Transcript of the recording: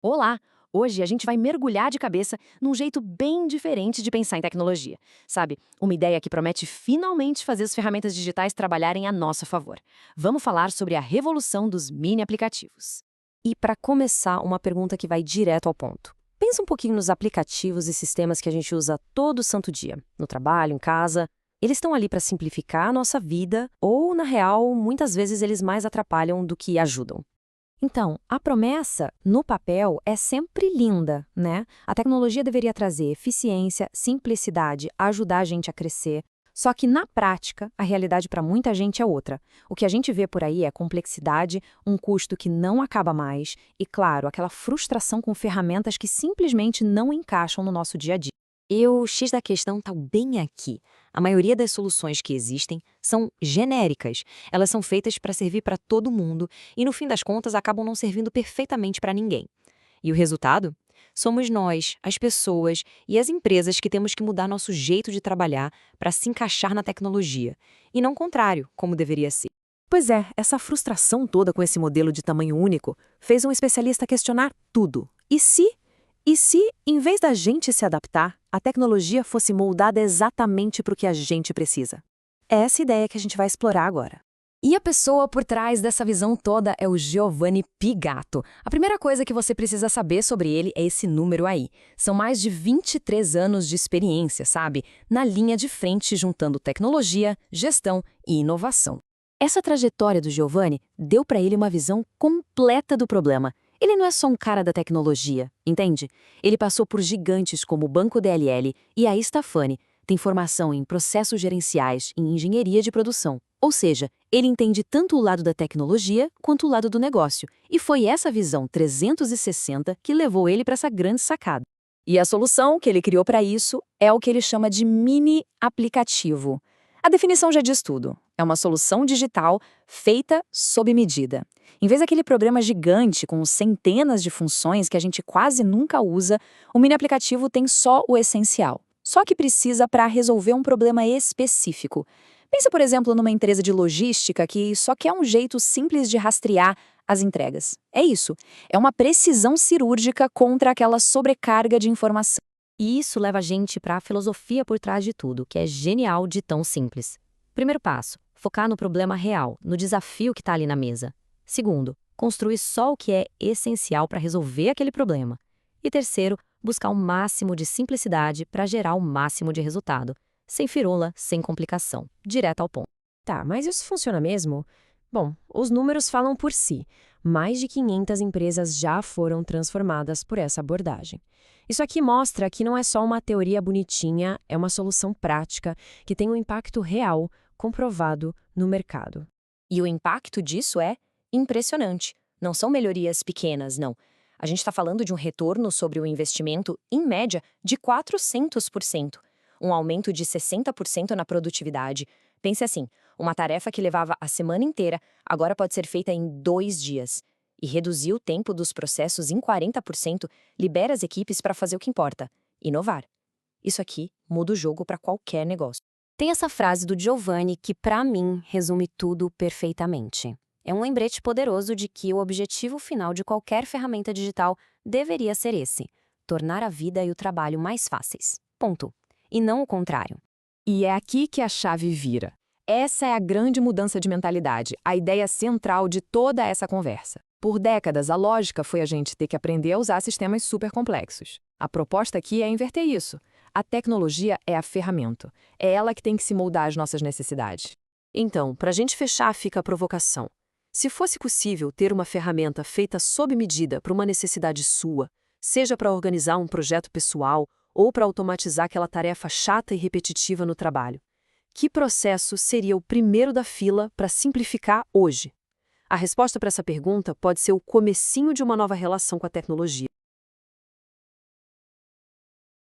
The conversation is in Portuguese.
Olá! Hoje a gente vai mergulhar de cabeça num jeito bem diferente de pensar em tecnologia. Sabe? Uma ideia que promete finalmente fazer as ferramentas digitais trabalharem a nosso favor. Vamos falar sobre a revolução dos mini aplicativos. E para começar, uma pergunta que vai direto ao ponto. Pensa um pouquinho nos aplicativos e sistemas que a gente usa todo santo dia, no trabalho, em casa. Eles estão ali para simplificar a nossa vida ou, na real, muitas vezes eles mais atrapalham do que ajudam. Então, a promessa, no papel, é sempre linda, né? A tecnologia deveria trazer eficiência, simplicidade, ajudar a gente a crescer. Só que, na prática, a realidade para muita gente é outra. O que a gente vê por aí é complexidade, um custo que não acaba mais e, claro, aquela frustração com ferramentas que simplesmente não encaixam no nosso dia a dia. E o X da questão está bem aqui. A maioria das soluções que existem são genéricas. Elas são feitas para servir para todo mundo e, no fim das contas, acabam não servindo perfeitamente para ninguém. E o resultado? Somos nós, as pessoas e as empresas que temos que mudar nosso jeito de trabalhar para se encaixar na tecnologia, e não o contrário, como deveria ser. Pois é, essa frustração toda com esse modelo de tamanho único fez um especialista questionar tudo. E se, em vez da gente se adaptar, a tecnologia fosse moldada exatamente para o que a gente precisa? É essa ideia que a gente vai explorar agora. E a pessoa por trás dessa visão toda é o Giovanni Pigato. A primeira coisa que você precisa saber sobre ele é esse número aí. São mais de 23 anos de experiência, sabe? Na linha de frente, juntando tecnologia, gestão e inovação. Essa trajetória do Giovanni deu para ele uma visão completa do problema. Ele não é só um cara da tecnologia, entende? Ele passou por gigantes como o Banco DLL e a Stefani, tem formação em processos gerenciais e engenharia de produção. Ou seja, ele entende tanto o lado da tecnologia quanto o lado do negócio. E foi essa visão 360 que levou ele para essa grande sacada. E a solução que ele criou para isso é o que ele chama de mini aplicativo. A definição já diz tudo. É uma solução digital feita sob medida. Em vez daquele programa gigante com centenas de funções que a gente quase nunca usa, o mini aplicativo tem só o essencial. Só que precisa para resolver um problema específico. Pensa, por exemplo, numa empresa de logística que só quer um jeito simples de rastrear as entregas. É isso. É uma precisão cirúrgica contra aquela sobrecarga de informação. E isso leva a gente para a filosofia por trás de tudo, que é genial de tão simples. Primeiro passo, focar no problema real, no desafio que está ali na mesa. Segundo, construir só o que é essencial para resolver aquele problema. E terceiro, buscar o máximo de simplicidade para gerar o máximo de resultado. Sem firula, sem complicação, direto ao ponto. Tá, mas isso funciona mesmo? Bom, os números falam por si. Mais de 500 empresas já foram transformadas por essa abordagem. Isso aqui mostra que não é só uma teoria bonitinha, é uma solução prática que tem um impacto real, comprovado no mercado. E o impacto disso é impressionante. Não são melhorias pequenas, não. A gente está falando de um retorno sobre o investimento, em média, de 400%. Um aumento de 60% na produtividade. Pense assim, uma tarefa que levava a semana inteira agora pode ser feita em 2 dias. E reduzir o tempo dos processos em 40% libera as equipes para fazer o que importa, inovar. Isso aqui muda o jogo para qualquer negócio. Tem essa frase do Giovanni que, para mim, resume tudo perfeitamente. É um lembrete poderoso de que o objetivo final de qualquer ferramenta digital deveria ser esse: tornar a vida e o trabalho mais fáceis. Ponto. E não o contrário. E é aqui que a chave vira. Essa é a grande mudança de mentalidade, a ideia central de toda essa conversa. Por décadas, a lógica foi a gente ter que aprender a usar sistemas super complexos. A proposta aqui é inverter isso. A tecnologia é a ferramenta. É ela que tem que se moldar às nossas necessidades. Então, para a gente fechar, fica a provocação. Se fosse possível ter uma ferramenta feita sob medida para uma necessidade sua, seja para organizar um projeto pessoal ou para automatizar aquela tarefa chata e repetitiva no trabalho, que processo seria o primeiro da fila para simplificar hoje? A resposta para essa pergunta pode ser o comecinho de uma nova relação com a tecnologia.